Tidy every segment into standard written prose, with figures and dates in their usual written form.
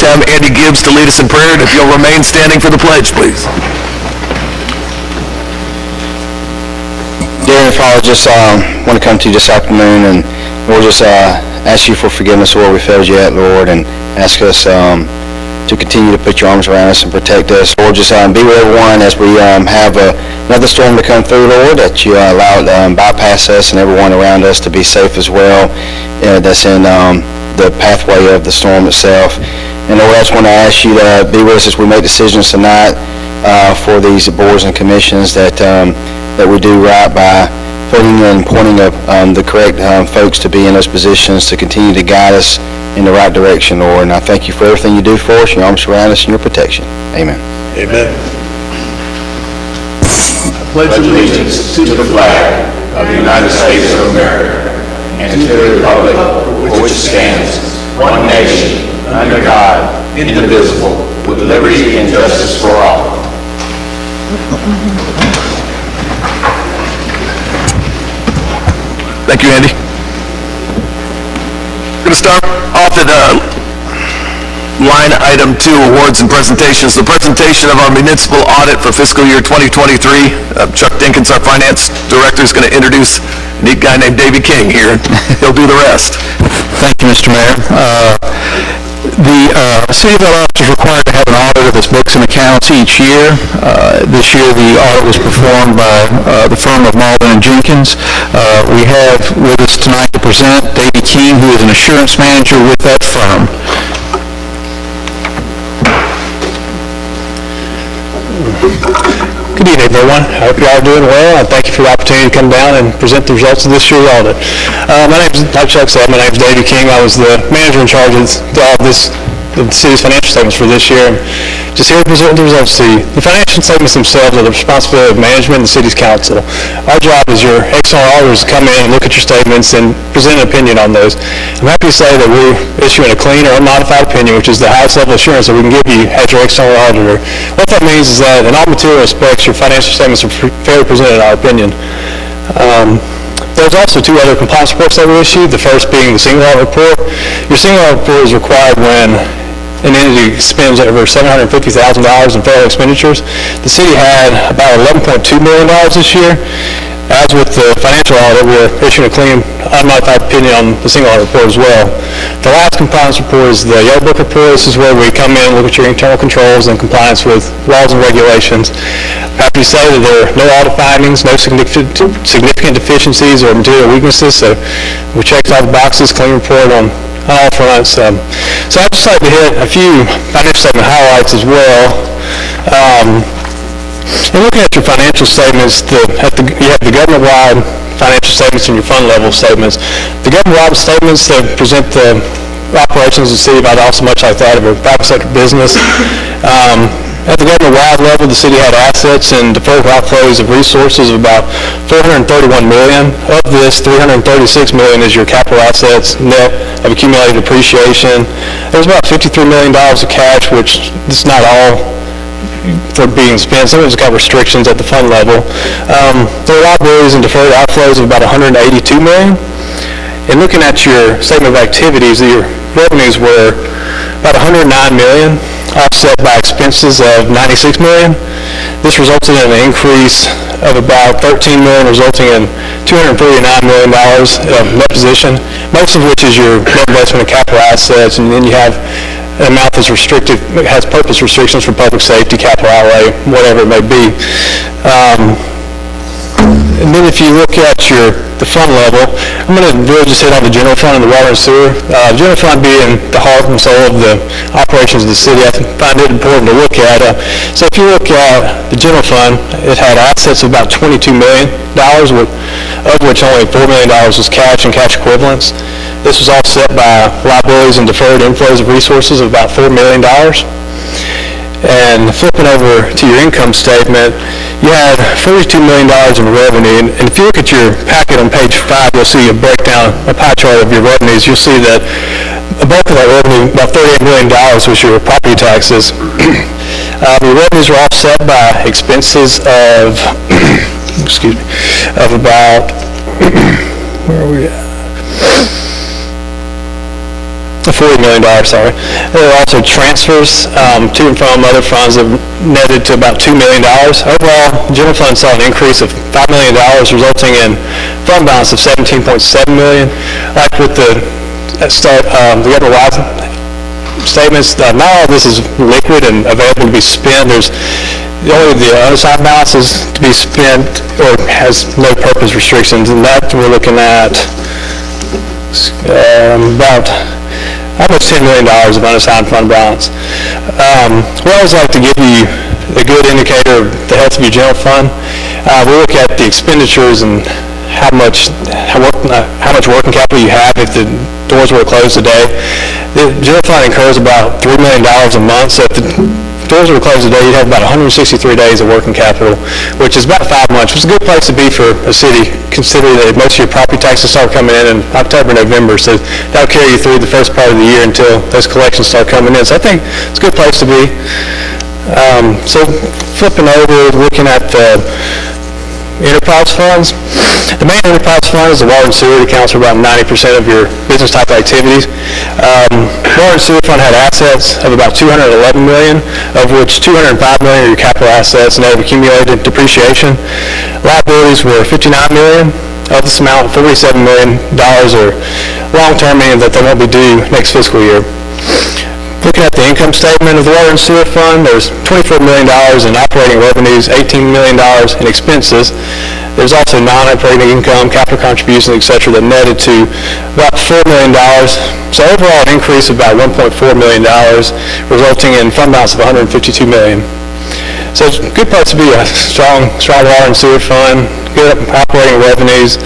time Andy Gibbs to lead us in prayer, and if you'll remain standing for the pledge, please. Dear Heavenly Father, just want to come to you this afternoon, and Lord, just ask you for forgiveness where we failed you at, Lord, and ask us to continue to put your arms around us and protect us. Lord, just be with everyone as we have another storm to come through, Lord, that you allow it to bypass us and everyone around us to be safe as well. That's in the pathway of the storm itself. And Lord, I just want to ask you to be with us as we make decisions tonight for these boards and commissions, that we do right by putting and pointing up the correct folks to be in those positions to continue to guide us in the right direction, Lord. And I thank you for everything you do for us, your arms around us, and your protection. Amen. Amen. I pledge allegiance to the flag of the United States of America and to the republic for which it stands, one nation, under God, indivisible, with liberty and justice for all. Thank you, Andy. We're going to start off at line item 2, awards and presentations. The presentation of our municipal audit for fiscal year 2023. Chuck Dinkins, our finance director, is going to introduce a neat guy named Davey King here. He'll do the rest. Thank you, Mr. Mayor. The City of Valdosta is required to have an audit of its books and accounts each year. This year, the audit was performed by the firm of Malden & Jenkins. We have with us tonight to present Davey King, who is an assurance manager with that firm. Good evening, everyone. I hope you all are doing well, and thank you for the opportunity to come down and present the results of this year's audit. Like Chuck said, my name is Davey King. I was the manager in charge of the city's financial statements for this year. And just here to present the results to you. The financial statements themselves are the responsibility of management and the city's council. Our job as your external auditors to come in and look at your statements and present an opinion on those. I'm happy to say that we're issuing a clean or unmodified opinion, which is the highest level of assurance that we can give you as your external auditor. What that means is that in all material respects, your financial statements are fairly presented in our opinion. There's also 2 other compliance reports that we issued, the first being the single audit report. Your single audit report is required when an entity spends over $750,000 in federal expenditures. The city had about $11.2 million this year. As with the financial audit, we're issuing a clean, unmodified opinion on the single audit report as well. The last compliance report is the Yellow Book report. This is where we come in and look at your internal controls and compliance with laws and regulations. I'm happy to say that there are no audit findings, no significant deficiencies or material weaknesses, so we checked all the boxes, clean report on all fronts. So I'd just like to hit a few financial statement highlights as well. And looking at your financial statements, you have the government-wide financial statements and your fund-level statements. The government-wide statements that present the operations of the city of Valdosta, much like that of a private sector business. At the government-wide level, the city had assets and deferred outflows of resources of about $431 million. Of this, $336 million is your capital assets, net of accumulated depreciation. There's about $53 million of cash, which is not all for being spent. Some of it's got restrictions at the fund level. There are liabilities and deferred outflows of about $182 million. And looking at your statement of activities, your revenues were about $109 million, offset by expenses of $96 million. This resulted in an increase of about $13 million, resulting in $249 million of net position, most of which is your net investment in capital assets, and then you have an amount that's restricted, has purpose restrictions for public safety, capital outlay, whatever it may be. And then if you look at the fund level, I'm going to really just hit on the general fund and the water and sewer. General fund being the heart and soul of the operations of the city, I find it important to look at. So if you look at the general fund, it had assets of about $22 million, of which only $4 million was cash and cash equivalents. This was offset by liabilities and deferred inflows of resources of about $4 million. And flipping over to your income statement, you had $42 million in revenue. And if you look at your packet on page 5, you'll see a breakdown, a pie chart of your revenues. You'll see that a bulk of that revenue, about $38 million, was your property taxes. Your revenues were offset by expenses of, of about, where are we at? $40 million, sorry. There are also transfers to and from other funds that netted to about $2 million. Overall, general fund saw an increase of $5 million, resulting in fund balance of $17.7 million. Like with the other wise statements, not all of this is liquid and available to be spent. There's only the unassigned balance is to be spent or has no purpose restrictions, and that we're looking at about almost $10 million of unassigned fund balance. We always like to give you a good indicator of the health of your general fund. We look at the expenditures and how much working capital you have if the doors were closed today. The general fund incurs about $3 million a month, so if the doors were closed today, you'd have about 163 days of working capital, which is about 5 months, which is a good place to be for a city, considering that most of your property taxes start coming in October, November, so that'll carry you through the first part of the year until those collections start coming in. So I think it's a good place to be. So flipping over, looking at the enterprise funds. The main enterprise fund is the water and sewer. It accounts for about 90% of your business type activities. Water and sewer fund had assets of about $211 million, of which $205 million are your capital assets net of accumulated depreciation. Liabilities were $59 million. Of this amount, $47 million are long-term, meaning that they won't be due next fiscal year. Looking at the income statement of the water and sewer fund, there's $24 million in operating revenues, $18 million in expenses. There's also non-operating income, capital contributions, et cetera, that netted to about $4 million. So overall, an increase of about $1.4 million, resulting in fund balance of $152 million. So it's a good place to be, a strong water and sewer fund, good operating revenues.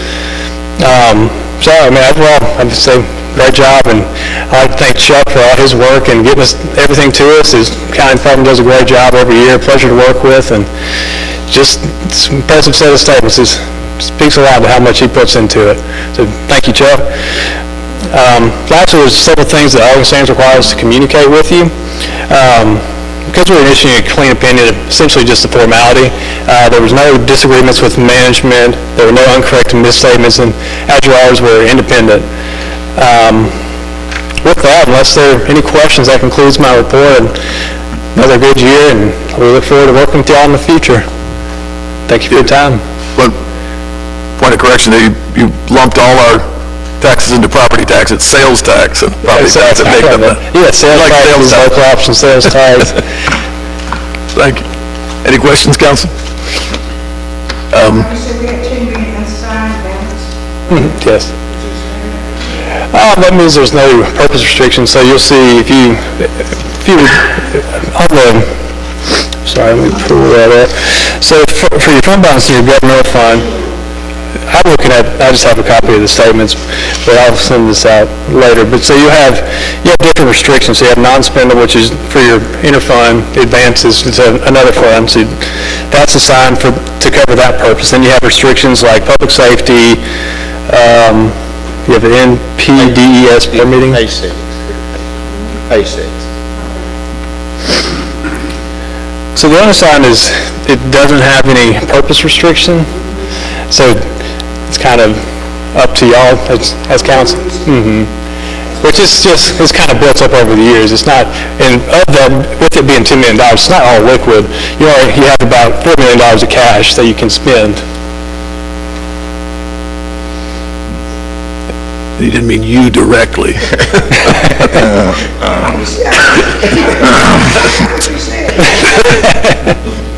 Overall, I'd say great job, and I'd like to thank Chuck for all his work and getting us everything to us. His accounting department does a great job every year, pleasure to work with, and just it's an impressive set of statements. It speaks a lot to how much he puts into it. So thank you, Chuck. Lastly, there's several things that Oregon Standards requires us to communicate with you. Because we're issuing a clean opinion, essentially just a formality, there was no disagreements with management, there were no uncorrected misstatements, and AdJours were independent. With that, unless there are any questions, that concludes my report. Another good year, and we look forward to working with y'all in the future. Thank you for your time. But point of correction, you lumped all our taxes into property tax. It's sales tax and property tax that make them. Yeah, sales tax, local option sales tax. Thank you. Any questions, council? You said we had $10 million unassigned balance? Yes. That means there's no purpose restriction, so you'll see if you on the, sorry, let me pull that up. So for your fund balance in your governmental fund, I just have a copy of the statements, but I'll send this out later. But so you have different restrictions. So you have non-spendable, which is for your interfund advances. It's another fund, so that's assigned to cover that purpose. Then you have restrictions like public safety. You have an NPDES permitting. Pay 6. So the unassigned it doesn't have any purpose restriction. So it's kind of up to y'all as council. Which it's kind of built up over the years. It's not, and of that, with it being $10 million, it's not all liquid. You have about $4 million of cash that you can spend. He didn't mean you directly.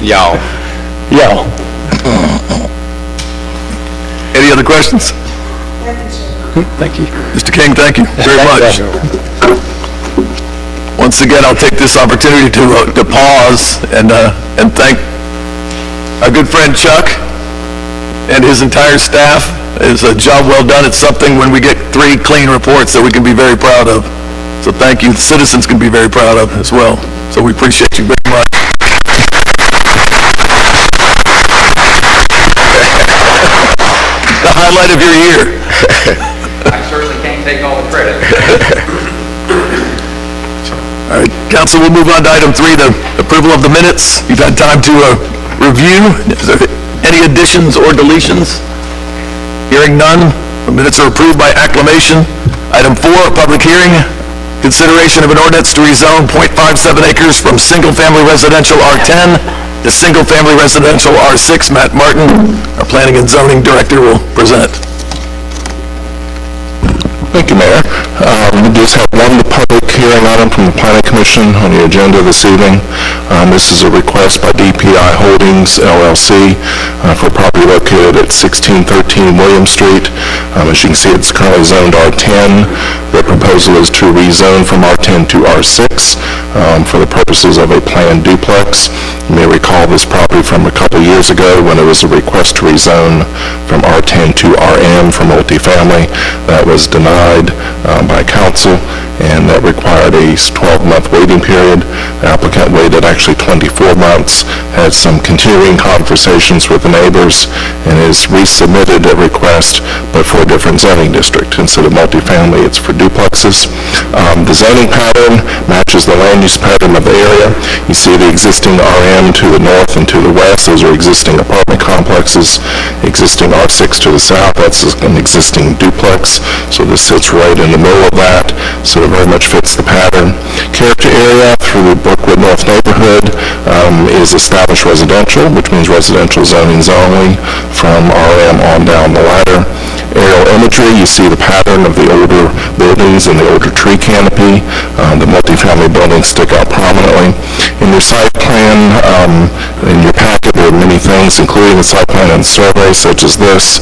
Y'all. Any other questions? Thank you. Mr. King, thank you very much. Once again, I'll take this opportunity to pause and thank our good friend Chuck and his entire staff. It's a job well done. It's something when we get 3 clean reports that we can be very proud of. So thank you. The citizens can be very proud of as well. So we appreciate you very much. The highlight of your year. I certainly can't take all the credit. All right, council, we'll move on to item 3, the approval of the minutes. You've had time to review. Is there any additions or deletions? Hearing none, the minutes are approved by acclamation. Item 4, public hearing. Consideration of an ordinance to rezone .57 acres from single-family residential R10 to single-family residential R6. Matt Martin, our Planning and Zoning Director, will present. Thank you, Mayor. We just have one public hearing item from the Planning Commission on the agenda this evening. This is a request by DPI Holdings, LLC, for property located at 1613 William Street. As you can see, it's currently zoned R10. The proposal is to rezone from R10 to R6 for the purposes of a planned duplex. You may recall this property from a couple years ago when it was a request to rezone from R10 to RM for multifamily. That was denied by council, and that required a 12-month waiting period. The applicant waited actually 24 months, had some continuing conversations with the neighbors, and has resubmitted a request, but for a different zoning district. Instead of multifamily, it's for duplexes. The zoning pattern matches the land use pattern of the area. You see the existing RM to the north and to the west. Those are existing apartment complexes. Existing R6 to the south, that's an existing duplex. So this sits right in the middle of that, so it very much fits the pattern. Character area through the Brookwood North neighborhood is established residential, which means residential zonings only from RM on down the ladder. Aerial imagery, you see the pattern of the older buildings and the older tree canopy. The multifamily buildings stick out prominently. In your site plan, in your packet, there are many things, including the site plan and survey, such as this.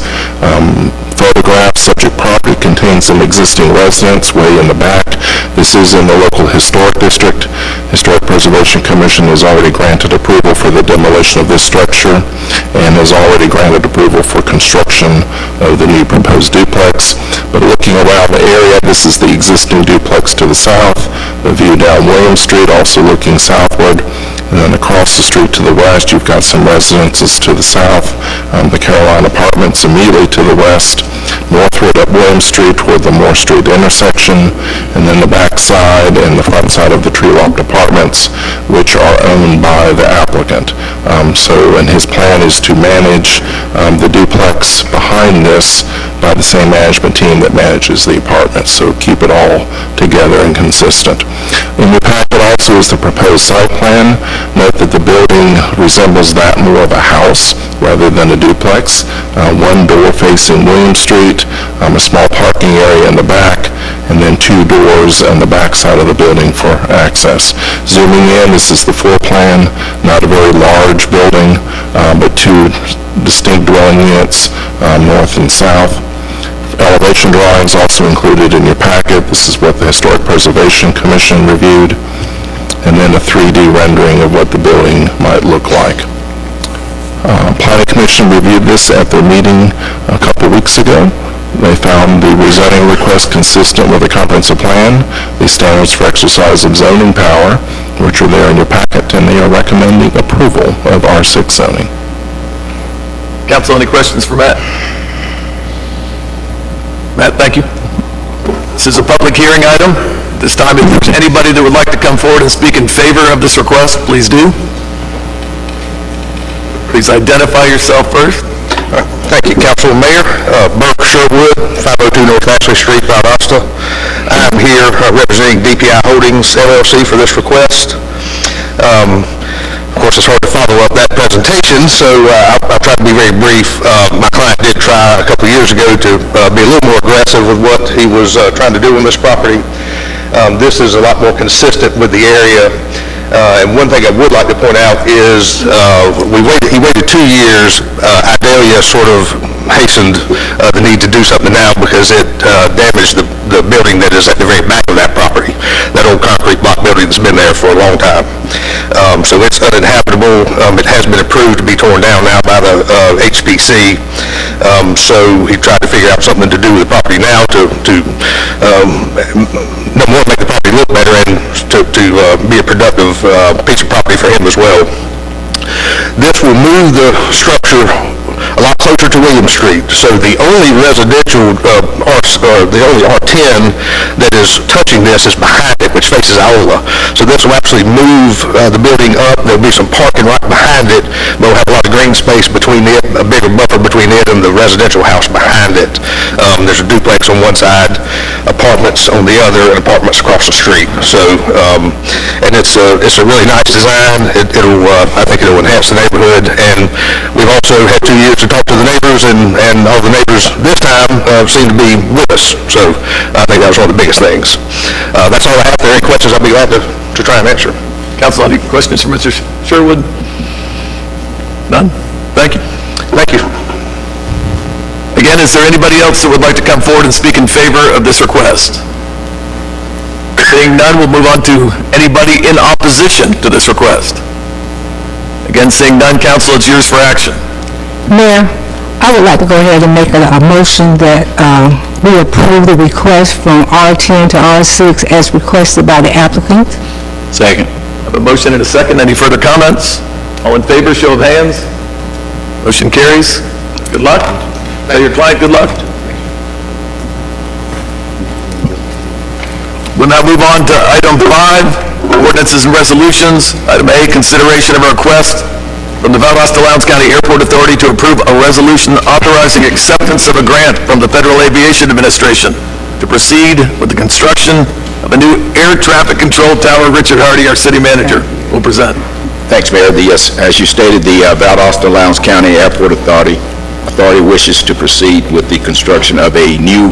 Photograph, subject property contains some existing residents way in the back. This is in the local historic district. Historic Preservation Commission has already granted approval for the demolition of this structure and has already granted approval for construction of the new proposed duplex. But looking around the area, this is the existing duplex to the south. The view down William Street, also looking southward. And then across the street to the west, you've got some residences to the south. The Caroline Apartments immediately to the west. Northward up William Street toward the Moore Street intersection, and then the back side and the front side of the tree-locked apartments, which are owned by the applicant. And his plan is to manage the duplex behind this by the same management team that manages the apartments, so keep it all together and consistent. In your packet also is the proposed site plan. Note that the building resembles that more of a house rather than a duplex. One door facing William Street, a small parking area in the back, and then two doors on the back side of the building for access. Zooming in, this is the floor plan, not a very large building, but two distinct dwelling units, north and south. Elevation drawings also included in your packet. This is what the Historic Preservation Commission reviewed, and then a 3D rendering of what the building might look like. Planning Commission reviewed this at their meeting a couple weeks ago. They found the rezoning request consistent with the comprehensive plan, the standards for exercise of zoning power, which are there in your packet, and they are recommending approval of R6 zoning. Council, any questions for Matt? Matt, thank you. This is a public hearing item. This time, if there's anybody that would like to come forward and speak in favor of this request, please do. Please identify yourself first. Thank you, Councilman Mayor. Burke Sherwood, 502 North Ashley Street, Valdosta. I'm here representing DPI Holdings, LLC for this request. Of course, it's hard to follow up that presentation, so I'll try to be very brief. My client did try a couple years ago to be a little more aggressive with what he was trying to do on this property. This is a lot more consistent with the area. And one thing I would like to point out is he waited 2 years. Idalia sort of hastened the need to do something now because it damaged the building that is at the very back of that property, that old concrete block building that's been there for a long time. So it's uninhabitable. It has been approved to be torn down now by the HPC. So he tried to figure out something to do with the property now to number one, make the property look better, and to be a productive piece of property for him as well. This will move the structure a lot closer to William Street. So the only residential, the only R10 that is touching this is behind it, which faces Iola. So this will actually move the building up. There'll be some parking right behind it, but we'll have a lot of green space between it, a bigger buffer between it and the residential house behind it. There's a duplex on one side. apartments on the other and apartments across the street. So, and it's a really nice design. I think it'll enhance the neighborhood, and we've also had 2 years to talk to the neighbors, and all the neighbors this time seem to be with us. So I think that was one of the biggest things. That's all I have. If there are any questions, I'll be glad to try and answer. Council, any questions for Mr. Sherwood? None? Thank you. Thank you. Again, is there anybody else that would like to come forward and speak in favor of this request? Seeing none, we'll move on to anybody in opposition to this request. Again, seeing none, council, it's yours for action. Mayor, I would like to go ahead and make a motion that we approve the request from R10 to R6 as requested by the applicant. Second. I have a motion and a second. Any further comments? All in favor, show of hands. Motion carries. Good luck. Tell your client good luck. We'll now move on to item 5, ordinances and resolutions. Item A, consideration of a request from the Valdosta Lowndes County Airport Authority to approve a resolution authorizing acceptance of a grant from the Federal Aviation Administration to proceed with the construction of a new air traffic control tower. Richard Hardy, our city manager, will present. Thanks, Mayor. As you stated, the Valdosta Lowndes County Airport Authority wishes to proceed with the construction of a new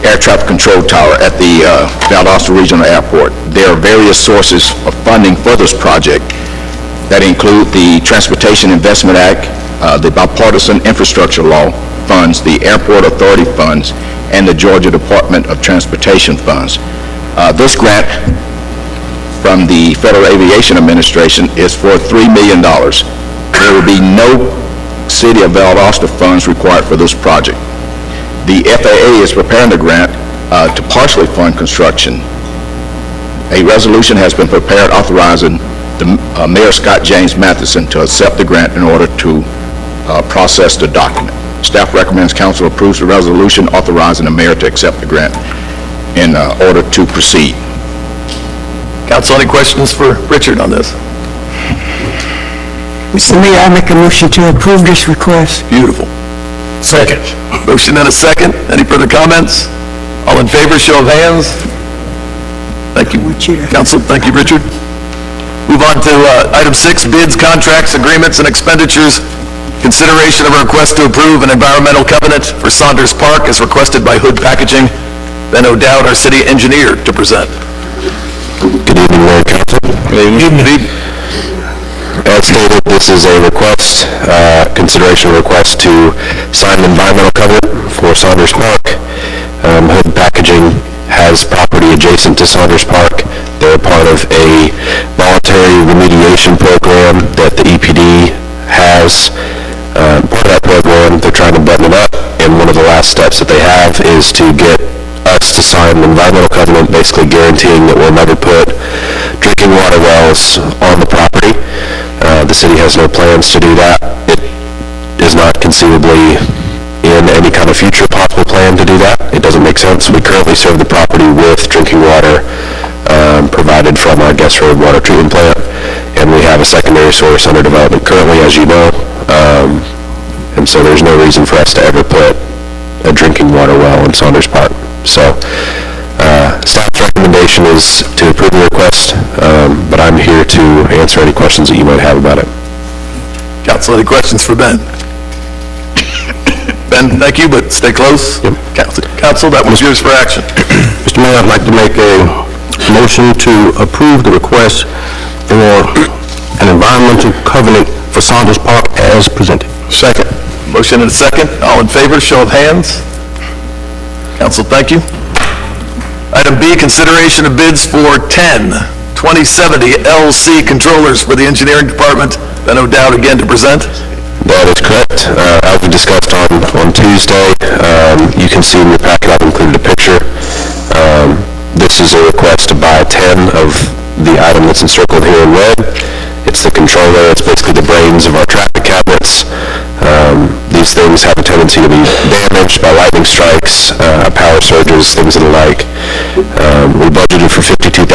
air traffic control tower at the Valdosta Regional Airport. There are various sources of funding for this project that include the Transportation Investment Act, the Bipartisan Infrastructure Law funds, the Airport Authority funds, and the Georgia Department of Transportation funds. This grant from the Federal Aviation Administration is for $3 million. There will be no City of Valdosta funds required for this project. The FAA is preparing the grant to partially fund construction. A resolution has been prepared authorizing Mayor Scott James Matheson to accept the grant in order to process the document. Staff recommends council approves the resolution authorizing the mayor to accept the grant in order to proceed. Council, any questions for Richard on this? Mr. Mayor, I make a motion to approve this request. Beautiful. Second. Motion and a second. Any further comments? All in favor, show of hands. Thank you, Council. Thank you, Richard. Move on to item 6, bids, contracts, agreements, and expenditures. Consideration of a request to approve an environmental covenant for Saunders Park as requested by Hood Packaging. Ben O'Dowd, our city engineer, to present. Good evening, Mayor and Council. Good evening. As stated, this is a request, consideration request to sign an environmental covenant for Saunders Park. Hood Packaging has property adjacent to Saunders Park. They're part of a voluntary remediation program that the EPD has. Part of that program, they're trying to button it up, and one of the last steps that they have is to get us to sign an environmental covenant, basically guaranteeing that we'll never put drinking water wells on the property. The city has no plans to do that. It is not conceivably in any kind of future possible plan to do that. It doesn't make sense. We currently serve the property with drinking water provided from our Guest Road water treatment plant, and we have a secondary source under development currently, as you know, and so there's no reason for us to ever put a drinking water well in Saunders Park. So staff's recommendation is to approve the request, but I'm here to answer any questions that you might have about it. Council, any questions for Ben? Ben, thank you, but stay close. Yep. Council, that was yours for action. Mr. Mayor, I'd like to make a motion to approve the request for an environmental covenant for Saunders Park as presented. Second. Motion and a second. All in favor, show of hands. Council, thank you. Item B, consideration of bids for 10 2070 LC controllers for the engineering department. Ben O'Dowd again to present. That is correct. As we discussed on Tuesday, you can see in your packet I've included a picture. This is a request to buy 10 of the item that's encircled here in red. It's the controller. It's basically the brains of our traffic cabinets. These things have a tendency to be damaged by lightning strikes, power surges, things of the like. We budgeted for $52,000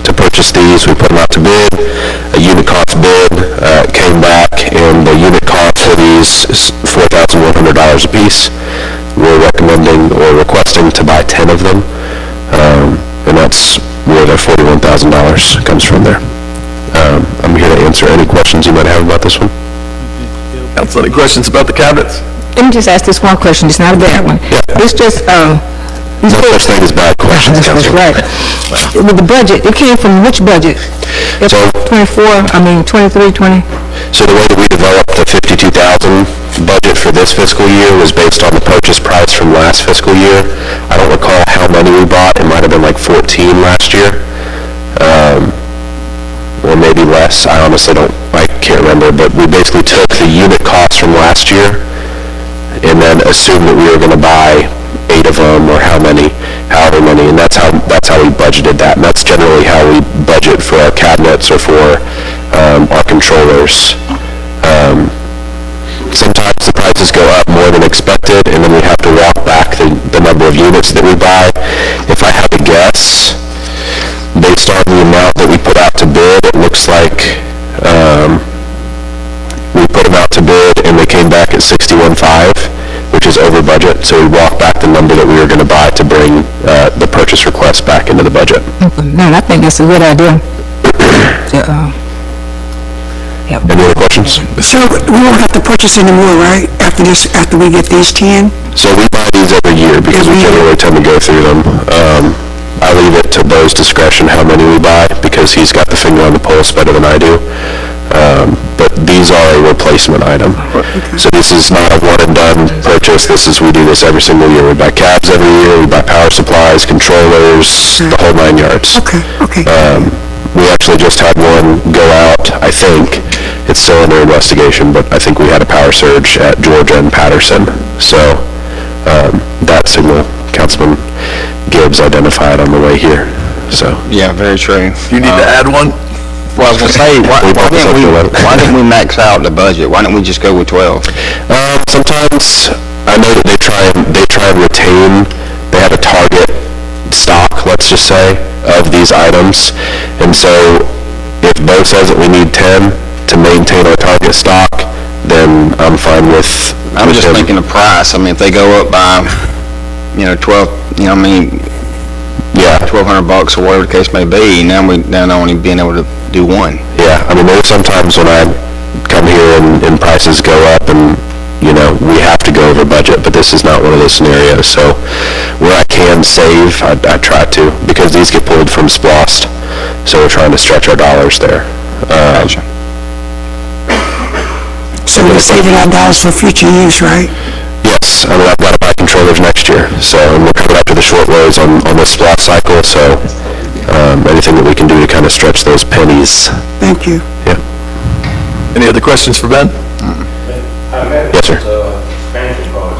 to purchase these. We put them out to bid. A unit cost bid came back, and the unit cost for these is $4,100 a piece. We're recommending recommending or requesting to buy 10 of them. And that's where the $41,000 comes from there. I'm here to answer any questions you might have about this one. Council, any questions about the cabinets? Let me just ask this one question, it's not a bad one. It's just, No such thing as bad questions, That's Councilman. right. With the budget, it came from which budget? So- 23, 20? So the way that we developed the $52,000 budget for this fiscal year was based on the purchase price from last fiscal year. I don't recall how many we bought. It might have been like 14 last year. Or maybe less. I can't remember, but we basically took the unit cost from last year and then assumed that we were going to buy 8 of them or however many, and that's how we budgeted that. And that's generally how we budget for our cabinets or for our controllers. Sometimes the prices go up more than expected, and then we have to walk back the number of units that we buy. If I had to guess, based on the amount that we put out to bid, it looks like we put them out to bid and they came back at 61.5, which is over budget. So we walked back the number that we were going to buy to bring the purchase request back into the budget. Man, I think that's a good idea. Any other questions? So we won't have to purchase any more, right, after we get these 10? So we buy these every year because we generally tend to go through them. I leave it to Bo's discretion how many we buy because he's got the finger on the pulse better than I do. But these are a replacement item. So this is not a one-and-done purchase. We do this every single year. We buy cabs every year, we buy power supplies, controllers, the whole 9 yards. Okay. We actually just had one go out, I think. It's still under investigation, but I think we had a power surge at Georgia and Patterson. So that signal, Councilman Gibbs identified on the way here. So Yeah, very true. Do you need to add one? Well, I was gonna say, why didn't we max out the budget? Why didn't we just go with 12? sometimes I know that they try and retain. They have a target stock, let's just say, of these items, and so if Bo says that we need 10 to maintain our target stock, then I'm fine with. I'm just thinking the price. I mean, if they go up by, 12, Yeah. $1,200 or whatever the case may be, now only being able to do one. Yeah, I mean, there's sometimes when I come here and prices go up and, we have to go over budget, but this is not one of those scenarios. So where I can save, I try to, because these get pulled from SPLOST, so we're trying to stretch our dollars there. Gotcha. So we're saving our dollars for future use, right? Yes, I mean, I've got to buy controllers next year, so, and we're coming up to the short loads on the SPLOST cycle, so anything that we can do to kind of stretch those pennies. Thank you. Yeah. Any other questions for Ben? Yes, sir.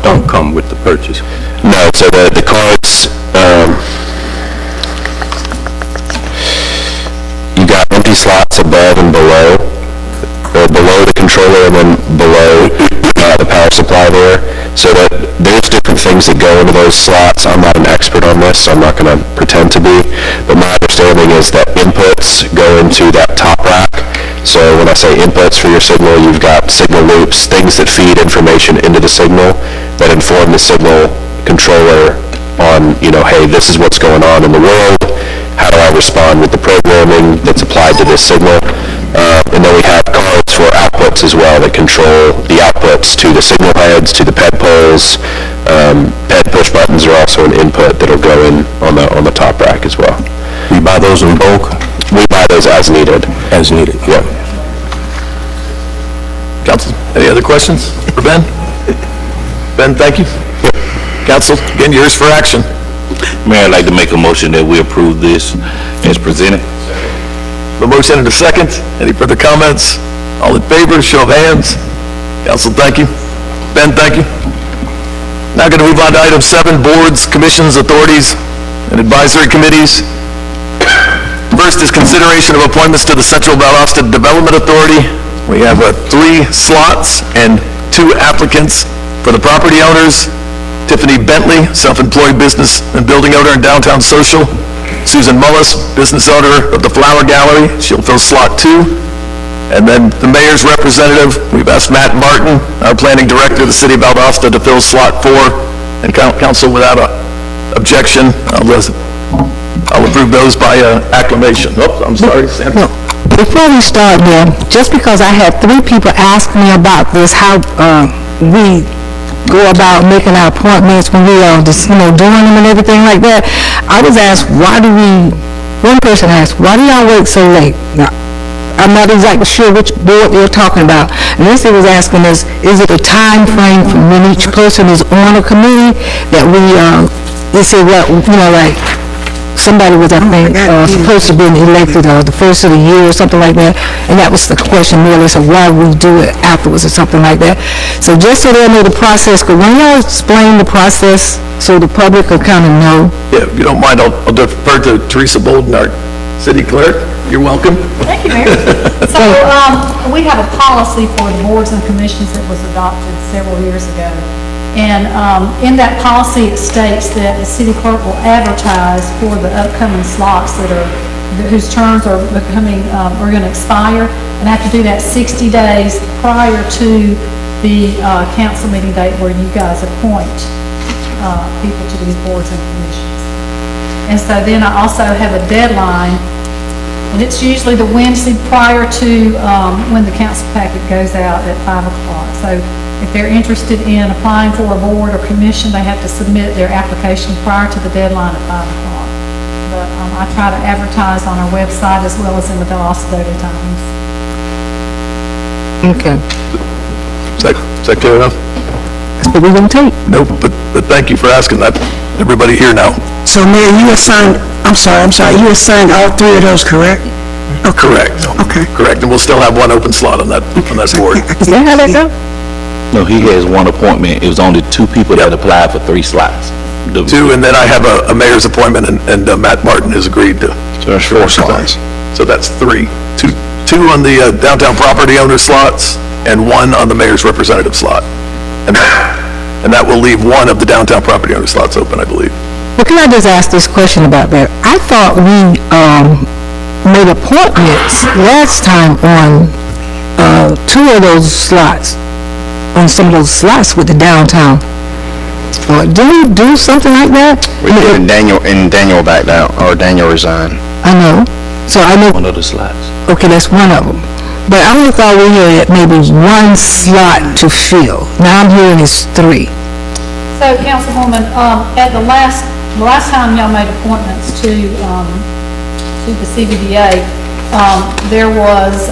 Don't come with the purchase. No, so the cards, you got empty slots above and below, or below the controller and then below the power supply there, so that there's different things that go into those slots. I'm not an expert on this, so I'm not going to pretend to be, but my understanding is that inputs go into that top rack. So when I say inputs for your signal, you've got signal loops, things that feed information into the signal that inform the signal controller on, hey, this is what's going on in the world. How do I respond with the programming that's applied to this signal? And then we have cards for outputs as well that control the outputs to the signal heads, to the PED poles. PED push buttons are also an input that'll go in on the top rack as well. You buy those in bulk? We buy those as needed. As needed. Yeah. Council, any other questions for Ben? Ben, thank you. Council, again, yours for action. Mayor, I'd like to make a motion that we approve this as presented. The motion and a second. Any further comments? All in favor, show of hands. Council, thank you. Ben, thank you. Now going to move on to item 7, boards, commissions, authorities, and advisory committees. First is consideration of appointments to the Central Valdosta Development Authority. We have 3 slots and 2 applicants for the property owners. Tiffany Bentley, self-employed business and building owner in downtown Social. Susan Mullis, business owner of the Flower Gallery. She'll fill slot 2. And then the mayor's representative, we've asked Matt Martin, our planning director of the city of Valdosta, to fill slot 4. And council, without a objection, I'll approve those by acclamation. Oh, I'm sorry, Sandra. Before we start there, just because I had 3 people ask me about this, how we go about making our appointments when we are just, doing them and everything like that, I was asked, one person asked, why do y'all wait so late? Now, I'm not exactly sure which board they're talking about. And this they was asking us, is it a time frame from when each person is on a committee that they say, well, like, somebody was, I think, supposed to be elected the first of the year or something like that, and that was the question more or less of why we do it afterwards or something like that. So just so they know the process, because when y'all explain the process so the public will kind of know. Yeah, if you don't mind, I'll defer to Teresa Bolden, our city clerk. You're welcome. Thank you, Mayor. So we have a policy for the boards and commissions that was adopted several years ago. And in that policy, it states that the city clerk will advertise for the upcoming slots whose terms are going to expire, and have to do that 60 days prior to the council meeting date where you guys appoint people to these boards and commissions. And so then I also have a deadline, and it's usually the Wednesday prior to when the council packet goes out at 5 o'clock. So if they're interested in applying for a board or commission, they have to submit their application prior to the deadline at 5 o'clock. But I try to advertise on our website as well as in the Valdosta Daily Times. Okay. Is that clear enough? That's what we're going to take. Nope, but thank you for asking that. Everybody here now. So, Mayor, you assigned all 3 of those, correct? Okay. Correct. Okay. Correct, and we'll still have one open slot on that board. Is that how that go? No, he has one appointment. It was only 2 people that applied for 3 slots. 2, and then I have a mayor's appointment, and Matt Martin has agreed to. So that's 4 slots. So that's 3. 2 on the downtown property owner slots, and 1 on the mayor's representative slot. And that will leave 1 of the downtown property owner slots open, I believe. Well, can I just ask this question about that? I thought we made appointments last time on 2 of those slots, on some of those slots with the downtown. Did we do something like that? We did, and Daniel backed out, or Daniel resigned. I know. So I know. One of the slots. Okay, that's one of them. But I only thought we had maybe 1 slot to fill. Now I'm hearing it's 3. So, Councilwoman, at the last time y'all made appointments to the CBDA, there was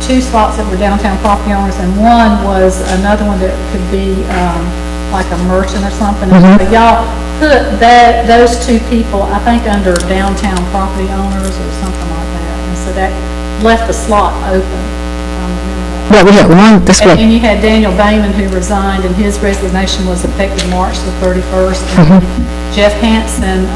2 slots that were downtown property owners, and 1 was another one that could be like a merchant or something. Mm-hmm. But y'all put those 2 people, I think, under downtown property owners or something like that, and so that left the slot open. But we had 1. That's what. And you had Daniel Bayman, who resigned, and his resignation was effective March the 31st. And Jeff Hansen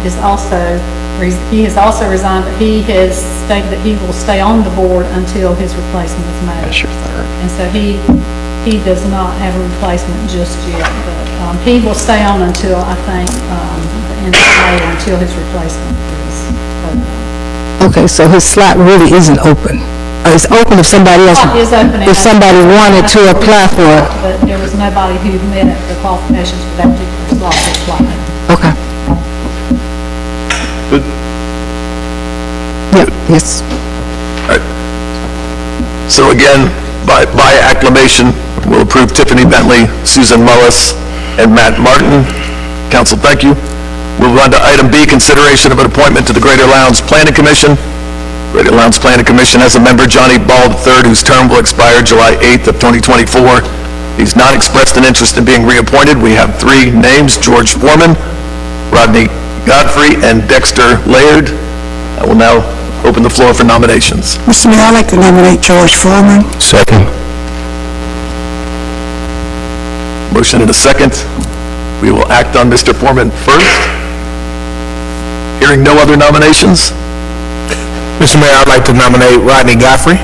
has also resigned, but he has stated that he will stay on the board until his replacement is made. That's your 3rd. And so he does not have a replacement just yet, but he will stay on until, I think, the end of May, until his replacement is open. Okay, so his slot really isn't open. It's open if somebody else, Slot is open, if somebody wanted to apply for it. But there was nobody who met the qualifications for that particular slot that applied. Okay. Good. Yeah, yes. All right. So again, by acclamation, we'll approve Tiffany Bentley, Susan Mullis, and Matt Martin. Council, thank you. We'll move on to item B, consideration of an appointment to the Greater Lowndes Planning Commission. Greater Lowndes Planning Commission has a member, Johnny Ball III, whose term will expire July 8th of 2024. He's not expressed an interest in being reappointed. We have 3 names: George Foreman, Rodney Godfrey, and Dexter Laird. I will now open the floor for nominations. Mr. Mayor, I'd like to nominate George Foreman. Second. Motion and a second. We will act on Mr. Foreman first. Hearing no other nominations, Mr. Mayor, I'd like to nominate Rodney Godfrey.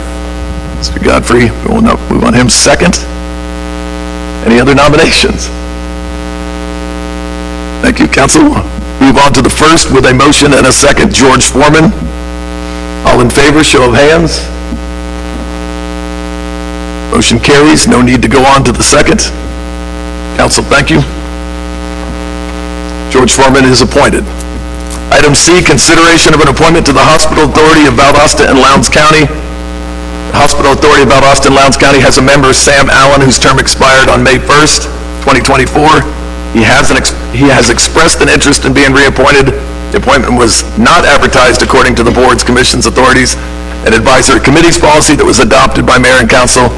Mr. Godfrey, we will now move on him second. Any other nominations? Thank you, council. Move on to the first with a motion and a second. George Foreman. All in favor, show of hands. Motion carries. No need to go on to the second. Council, thank you. George Foreman is appointed. Item C, consideration of an appointment to the Hospital Authority of Valdosta and Lowndes County. The Hospital Authority of Valdosta and Lowndes County has a member, Sam Allen, whose term expired on May 1st, 2024. He has expressed an interest in being reappointed. The appointment was not advertised according to the board's, commissions, authorities, and advisory committees policy that was adopted by mayor and council.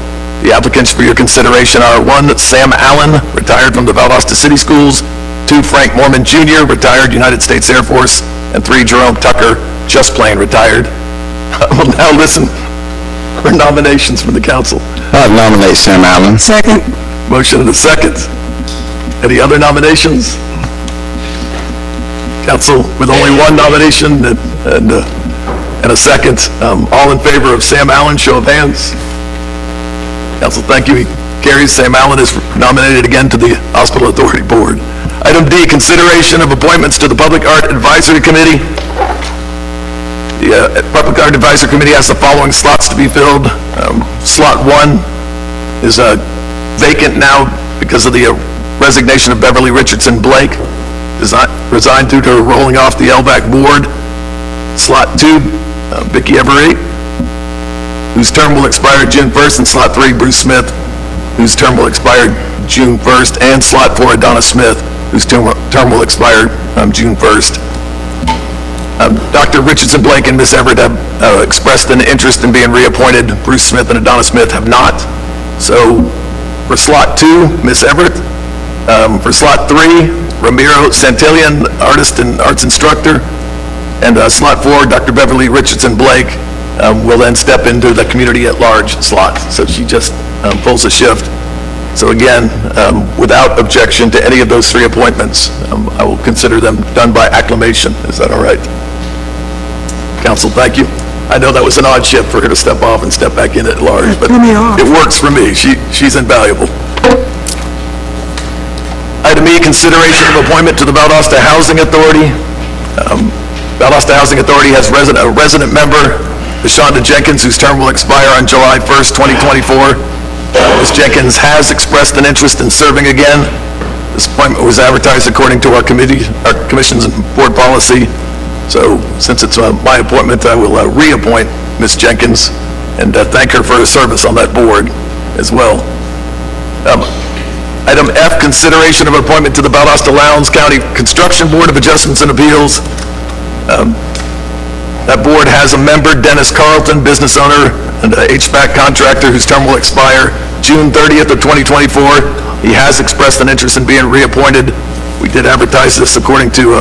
The applicants for your consideration are 1, Sam Allen, retired from the Valdosta City Schools; 2, Frank Mormon Jr., retired United States Air Force; and 3, Jerome Tucker, just plain retired. I will now listen for nominations from the council. I'd nominate Sam Allen. Second. Motion and a second. Any other nominations? Council, with only one nomination and a second, all in favor of Sam Allen, show of hands. Council, thank you. He carries. Sam Allen is nominated again to the Hospital Authority Board. Item D, consideration of appointments to the Public Art Advisory Committee. The Public Art Advisory Committee has the following slots to be filled. Slot 1 is vacant now because of the resignation of Beverly Richardson Blake, resigned due to her rolling off the LVAC board. Slot 2, Vicki Everett, whose term will expire June 1st, and slot 3, Bruce Smith, whose term will expire June 1st, and slot 4, Donna Smith, whose term will expire June 1st. Dr. Richardson Blake and Ms. Everett have expressed an interest in being reappointed. Bruce Smith and Donna Smith have not. So for slot 2, Ms. Everett. For slot 3, Ramiro Santillan, artist and arts instructor. And slot 4, Dr. Beverly Richardson Blake will then step into the community at large slot. So she just pulls a shift. So again, without objection to any of those 3 appointments, I will consider them done by acclamation. Is that all right? Council, thank you. I know that was an odd shift for her to step off and step back in at large, but it works for me. She's invaluable. Item E, consideration of appointment to the Valdosta Housing Authority. Valdosta Housing Authority has a resident member, Shonda Jenkins, whose term will expire on July 1st, 2024. Ms. Jenkins has expressed an interest in serving again. This appointment was advertised according to our commissions and board policy. So since it's my appointment, I will reappoint Ms. Jenkins and thank her for her service on that board as well. Item F, consideration of appointment to the Valdosta Lowndes County Construction Board of Adjustments and Appeals. That board has a member, Dennis Carlton, business owner and HVAC contractor, whose term will expire June 30th of 2024. He has expressed an interest in being reappointed. We did advertise this according to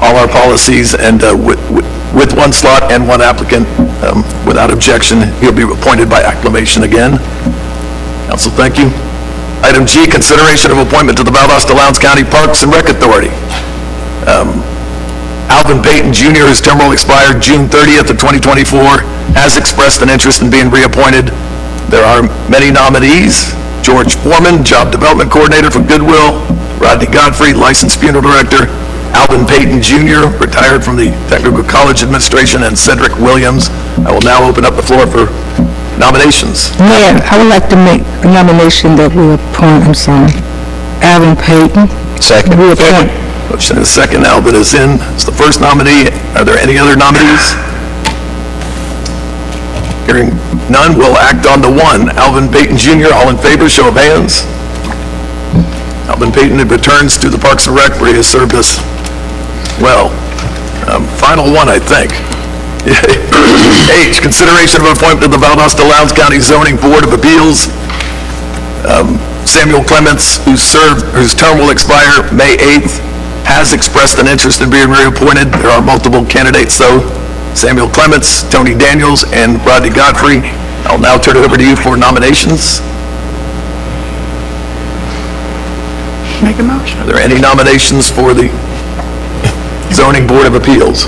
all our policies, and with 1 slot and 1 applicant, without objection, he'll be appointed by acclamation again. Council, thank you. Item G, consideration of appointment to the Valdosta Lowndes County Parks and Rec Authority. Alvin Payton Jr., whose term will expire June 30th of 2024, has expressed an interest in being reappointed. There are many nominees: George Foreman, Job Development Coordinator for Goodwill; Rodney Godfrey, Licensed Funeral Director; Alvin Payton Jr., retired from the Technical College Administration; and Cedric Williams. I will now open up the floor for nominations. Mayor, I would like to make a nomination that we appoint, Alvin Payton. Second. Reappoint. Motion and a second. Alvin is in. It's the first nominee. Are there any other nominees? Hearing none, we'll act on the 1. Alvin Payton Jr., all in favor, show of hands. Alvin Payton returns to the Parks and Rec, where he has served us well. Final one, I think. H, consideration of appointment to the Valdosta Lowndes County Zoning Board of Appeals. Samuel Clements, whose term will expire May 8th, has expressed an interest in being reappointed. There are multiple candidates, though. Samuel Clements, Tony Daniels, and Rodney Godfrey. I'll now turn it over to you for nominations. Make a motion. Are there any nominations for the Zoning Board of Appeals?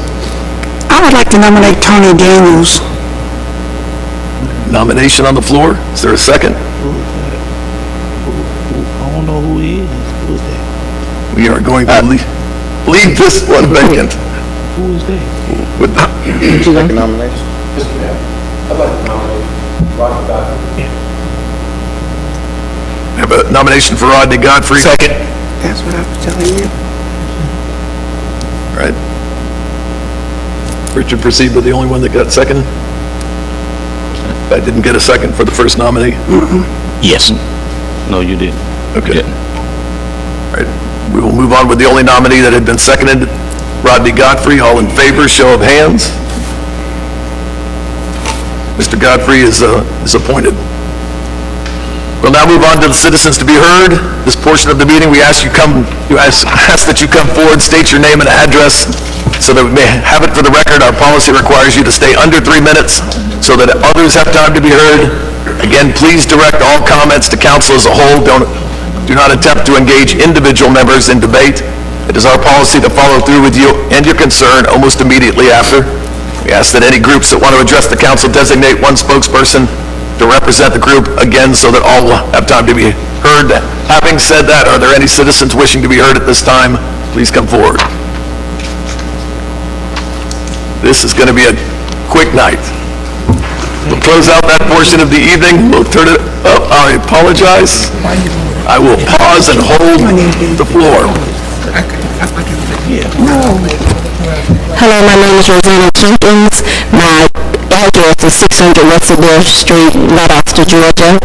I would like to nominate Tony Daniels. Nomination on the floor. Is there a second? I don't know who he is. Who is that? We are going to leave this one vacant. Who is that? With Second nomination. I'd like to nominate Rodney Godfrey. I have a nomination for Rodney Godfrey. Second. That's what I was telling you. All right. Richard, proceed with the only one that got second. I didn't get a second for the first nominee. Yes. No, you didn't. Okay. All right. We will move on with the only nominee that had been seconded, Rodney Godfrey. All in favor, show of hands. Mr. Godfrey is appointed. We'll now move on to the citizens to be heard. This portion of the meeting, we ask that you come forward, state your name and address, so that we may have it for the record. Our policy requires you to stay under 3 minutes so that others have time to be heard. Again, please direct all comments to council as a whole. Do not attempt to engage individual members in debate. It is our policy to follow through with you and your concern almost immediately after. We ask that any groups that want to address the council designate one spokesperson to represent the group, again, so that all will have time to be heard. Having said that, are there any citizens wishing to be heard at this time? Please come forward. This is going to be a quick night. We'll close out that portion of the evening. We'll turn it up. I apologize. I will pause and hold the floor. Hello, my name is Rosanna Jenkins. My address is 600 West Valdosta Street, Valdosta, Georgia.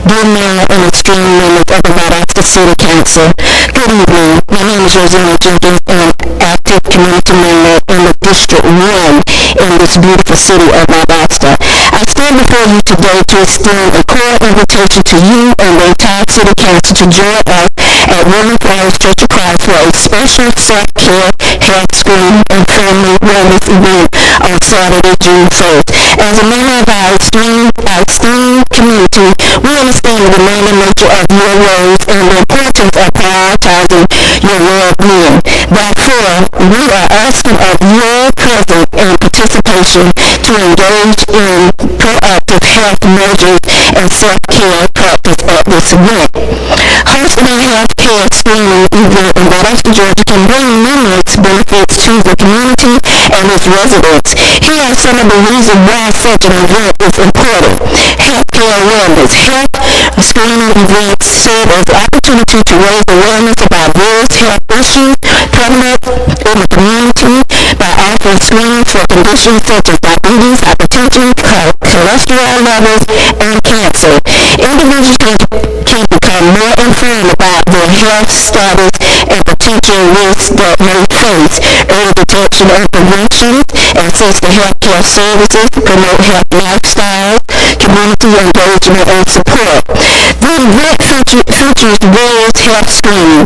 Dear Mayor and esteemed members of the Valdosta City Council, good evening. My name is Rosanna Jenkins, and active community member in the District 1 in this beautiful city of Valdosta. I stand before you today to extend a cordial invitation to you and the entire City Council to join us at Women Flowers Church of Christ for a special self-care, health screening, and family wellness event on Saturday, June 1st. As a member of our esteemed community, we understand the demanding nature of your roles and the importance of prioritizing your well-being. Therefore, we are asking of your presence and participation to engage in proactive health measures and self-care practice at this event. Hosting a healthcare screening event in Valdosta, Georgia can bring numerous benefits to the community and its residents. Here are some of the reasons why such an event is important. Healthcare awareness. Health screening events serve as an opportunity to raise awareness about various health issues prevalent in the community by offering screening for conditions such as diabetes, hypertension, cholesterol levels, and cancer. Individuals can become more informed about their health status and potential risks that may face. Early detection and prevention, access to healthcare services, promote health lifestyles, community engagement and support. The event features various health screening,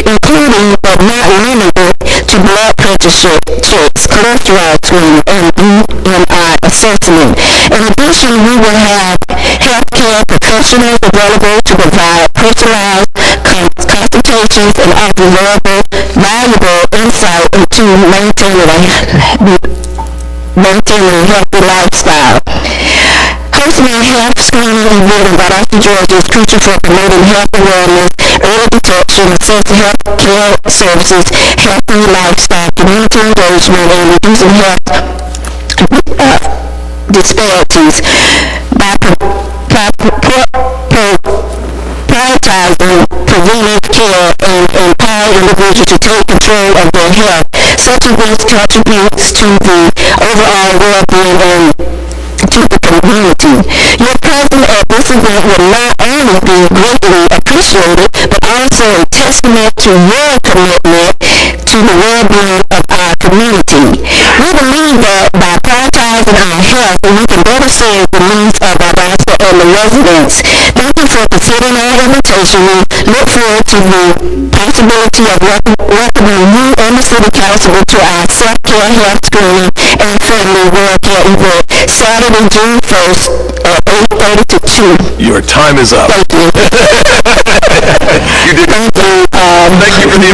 including but not limited to blood pressure checks, cholesterol screening, and BMI assessment. In addition, we will have healthcare professionals available to provide personalized consultations and offer valuable insight into maintaining a healthy lifestyle. Hosting a health screening event in Valdosta, Georgia is crucial for promoting health awareness, early detection, access to health care services, healthy lifestyle, community engagement, and reducing health disparities by prioritizing preventive care and empowering individuals to take control of their health. Such events contributes to the overall well-being and to the community. Your presence at this event will not only be greatly appreciated, but also a testament to your commitment to the well-being of our community. We believe that by prioritizing our health, we can better serve the needs of our Valdosta and the residents. Thank you for considering our invitation. We look forward to the possibility of welcoming you and the City Council to our self-care health screening and family welfare event Saturday, June 1st at 8:30 to 2. Your time is up. Thank you. You did. Thank you. Thank you for the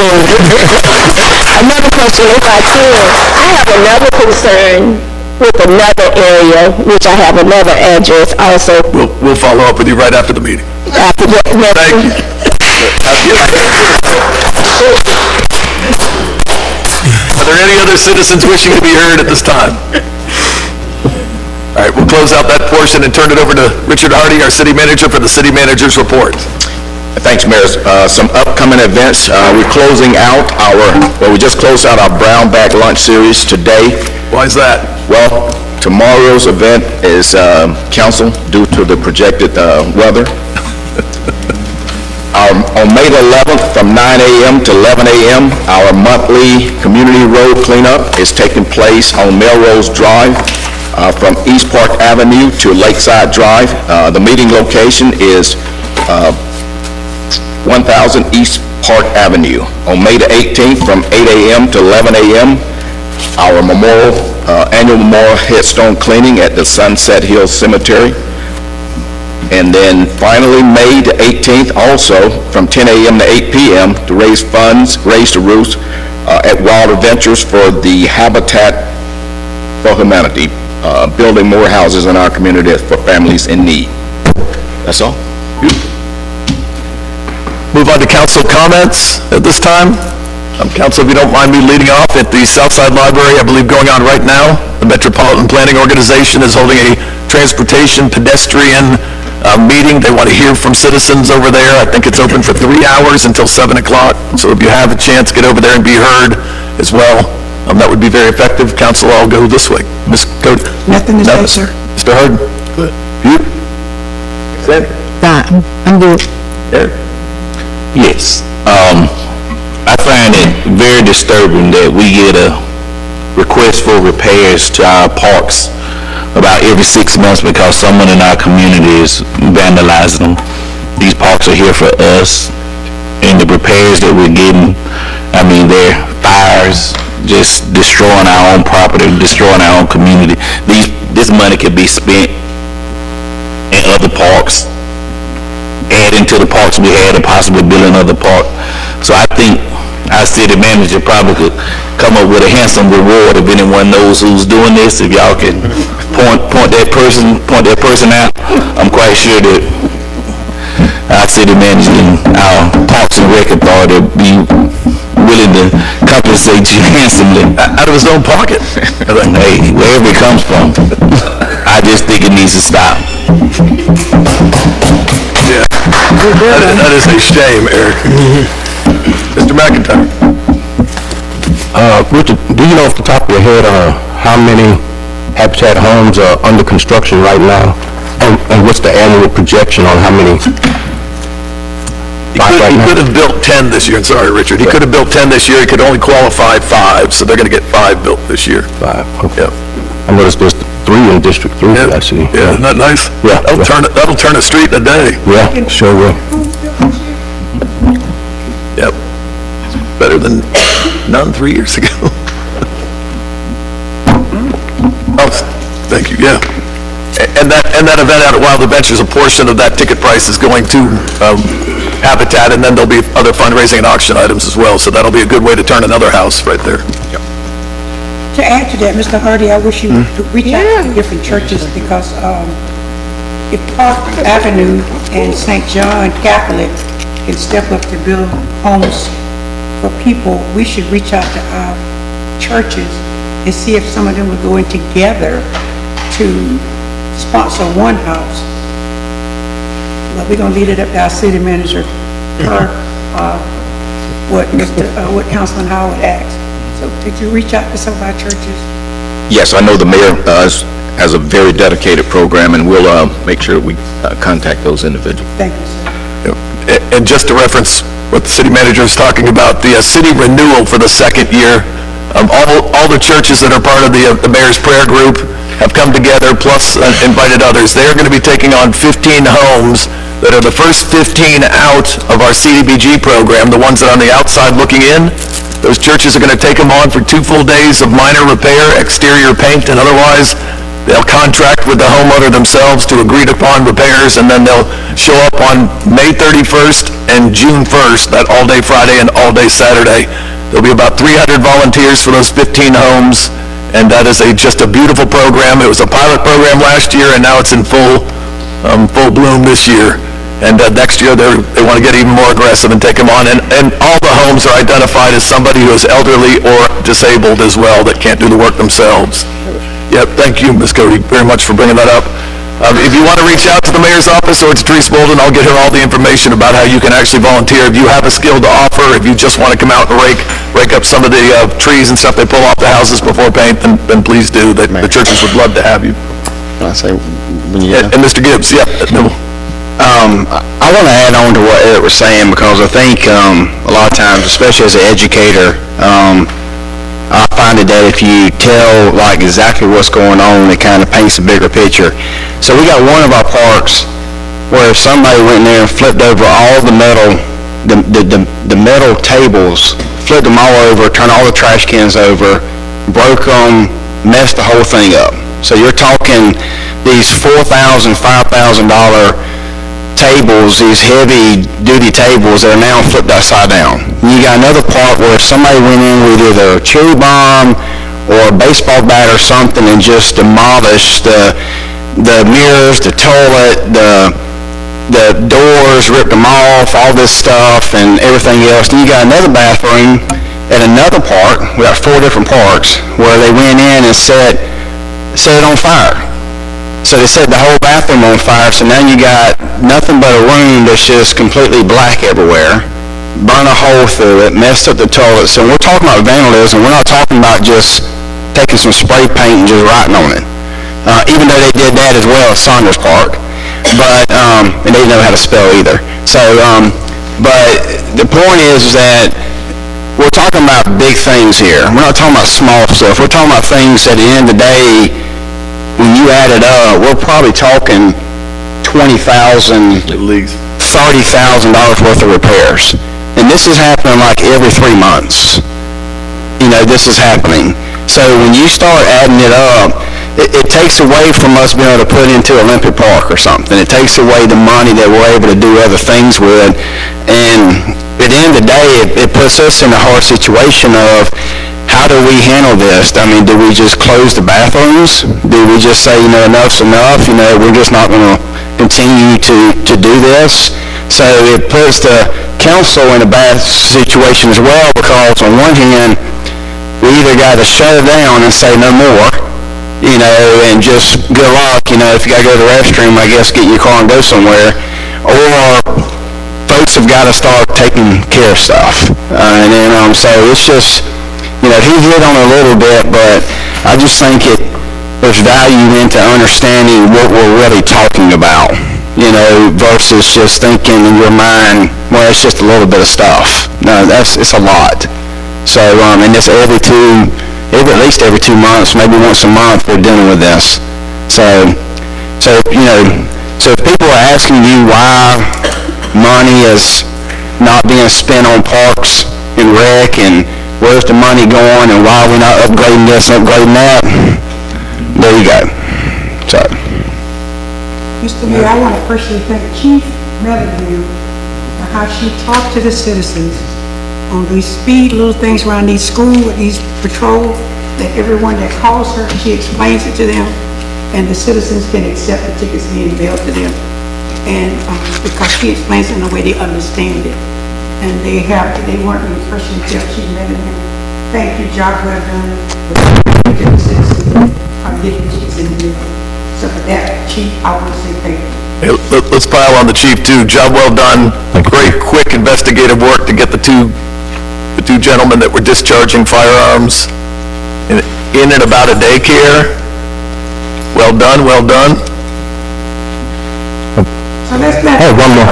Another question, if I could. I have another concern with another area, which I have another address also. We'll follow up with you right after the meeting. After the Thank you. Are there any other citizens wishing to be heard at this time? All right, we'll close out that portion and turn it over to Richard Hardy, our city manager, for the city manager's report. Thanks, Mayor. Some upcoming events. We're closing out we just closed out our Brown Bag Lunch Series today. Why is that? Well, tomorrow's event is canceled due to the projected weather. On May the 11th, from 9 a.m. to 11 a.m., our monthly community road cleanup is taking place on Melrose Drive from East Park Avenue to Lakeside Drive. The meeting location is 1000 East Park Avenue. On May the 18th, from 8 a.m. to 11 a.m., our annual memorial headstone cleaning at the Sunset Hills Cemetery. And then finally, May the 18th, also from 10 a.m. to 8 p.m. to raise the roofs at Wild Adventures for the Habitat for Humanity, building more houses in our community for families in need. That's all. Move on to council comments at this time. Council, if you don't mind me leading off at the Southside Library, I believe going on right now, the Metropolitan Planning Organization is holding a transportation pedestrian meeting. They want to hear from citizens over there. I think it's open for 3 hours until 7 o'clock. So if you have a chance, get over there and be heard as well. That would be very effective. Council, I'll go this way. Ms. Cody? Nothing to say, sir. Mr. Harden? Good. You? Sandra? I'm good. Yeah. Yes. I find it very disturbing that we get a request for repairs to our parks about every 6 months because someone in our community is vandalizing them. These parks are here for us, and the repairs that we're getting, I mean, they're fires, just destroying our own property, destroying our own community. This money could be spent in other parks, adding to the parks we had, and possibly building another park. So I think our city manager probably could come up with a handsome reward if anyone knows who's doing this. If y'all can point that person out, I'm quite sure that our city manager and our Parks and Rec authority will be willing to compensate you handsomely. Out of his own pocket? Hey, wherever it comes from. I just think it needs to stop. Yeah. That is a shame, Eric. Mr. McIntyre? Richard, do you know off the top of your head how many Habitat homes are under construction right now? And what's the annual projection on how many? He could have built 10 this year. Sorry, Richard. He could have built 10 this year. He could only qualify 5, so they're going to get 5 built this year. 5, okay. Yep. I noticed there's 3 in District 3, I see. Yeah, isn't that nice? Yeah. That'll turn a street in a day. Yeah, sure will. Yep. Better than none 3 years ago. Oh, thank you, yeah. And that event out at Wild Adventures, a portion of that ticket price is going to Habitat, and then there'll be other fundraising and auction items as well, so that'll be a good way to turn another house right there. To add to that, Mr. Hardy, I wish you would reach out to different churches because if Park Avenue and St. John Catholic can step up to build homes for people, we should reach out to our churches and see if some of them would go in together to sponsor one house. But we're going to leave it up to our city manager per what Councilman Howard asked. So did you reach out to some of our churches? Yes, I know the mayor has a very dedicated program, and we'll make sure we contact those individuals. Thank you, sir. And just to reference what the city manager was talking about, the city renewal for the second year, all the churches that are part of the mayor's prayer group have come together, plus invited others. They're going to be taking on 15 homes that are the first 15 out of our CDBG program, the ones that are on the outside looking in. Those churches are going to take them on for 2 full days of minor repair, exterior paint, and otherwise they'll contract with the homeowner themselves to agreed upon repairs, and then they'll show up on May 31st and June 1st, that all-day Friday and all-day Saturday. There'll be about 300 volunteers for those 15 homes, and that is just a beautiful program. It was a pilot program last year, and now it's in full bloom this year. And next year, they want to get even more aggressive and take them on. And all the homes are identified as somebody who is elderly or disabled as well that can't do the work themselves. Yep, thank you, Ms. Cody, very much for bringing that up. If you want to reach out to the mayor's office or to Teresa Bolden, I'll get her all the information about how you can actually volunteer. If you have a skill to offer, if you just want to come out and rake up some of the trees and stuff they pull off the houses before paint, then please do. The churches would love to have you. Can I say, when you And Mr. Gibbs, yeah. I want to add on to what Eric was saying, because I think a lot of times, especially as an educator, I find it that if you tell like exactly what's going on, it kind of paints a bigger picture. So we got one of our parks where somebody went in there and flipped over all the metal, the metal tables, flipped them all over, turned all the trash cans over, broke them, messed the whole thing up. So you're talking these $4,000, $5,000 tables, these heavy-duty tables that are now flipped upside down. And you got another part where somebody went in with either a cherry bomb or a baseball bat or something and just demolished the mirrors, the toilet, the doors, ripped them off, all this stuff and everything else. Then you got another bathroom at another park. We got 4 different parks where they went in and set it on fire. So they set the whole bathroom on fire, so now you got nothing but a room that's just completely black everywhere, burned a hole through it, messed up the toilet. So when we're talking about vandalism, we're not talking about just taking some spray paint and just writing on it. Even though they did that as well at Saunders Park, but, and they didn't know how to spell either. So, but the point is that we're talking about big things here. We're not talking about small stuff. We're talking about things that at the end of the day, when you add it up, we're probably talking $20,000, at least $30,000 worth of repairs. And this is happening like every 3 months. You know, this is happening. So when you start adding it up, it takes away from us being able to put into Olympic Park or something. It takes away the money that we're able to do other things with. And at the end of the day, it puts us in a hard situation of, how do we handle this? I mean, do we just close the bathrooms? Do we just say, you know, enough's enough? You know, we're just not going to continue to do this? So it puts the council in a bad situation as well, because on one hand, we either got to shut it down and say no more, you know, and just good luck, you know, if you got to go to the restroom, I guess get in your car and go somewhere, or folks have got to start taking care of stuff. And then, so it's just, you know, he hit on it a little bit, but I just think there's value into understanding what we're really talking about, you know, versus just thinking in your mind, well, it's just a little bit of stuff. No, it's a lot. So, and it's at least every 2 months, maybe once a month, we're dealing with this. So you know, so if people are asking you why money is not being spent on parks and rec, and where's the money going, and why are we not upgrading this and upgrading that, there you go. So, Mr. Mayor, I want to personally thank Chief Melville for how she talked to the citizens on these speed little things around these schools, these patrols, that everyone that calls her, she explains it to them, and the citizens can accept the tickets being mailed to them. And because she explains it in a way they understand it. And they weren't impressed until she met him. Thank you, job well done. To the citizens are getting tickets in the mail. So for that, Chief, I want to say thank you. Hey, let's pile on the chief too. Job well done. Great, quick investigative work to get the two gentlemen that were discharging firearms in and about a daycare. Well done, well done. So let's not. Hey, one more.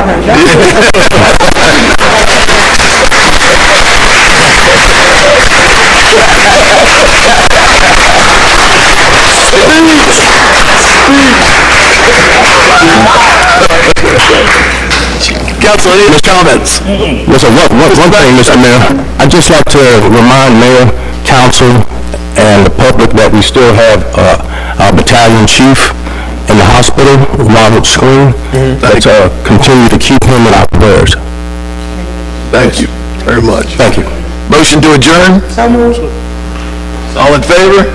Council, any comments? Listen, one thing, Mr. Mayor, I'd just like to remind Mayor, Council, and the public that we still have our battalion chief in the hospital, Robert Screen. Let's continue to keep him in our prayers. Thank you very much. Thank you. Motion to adjourn? So moved. All in favor?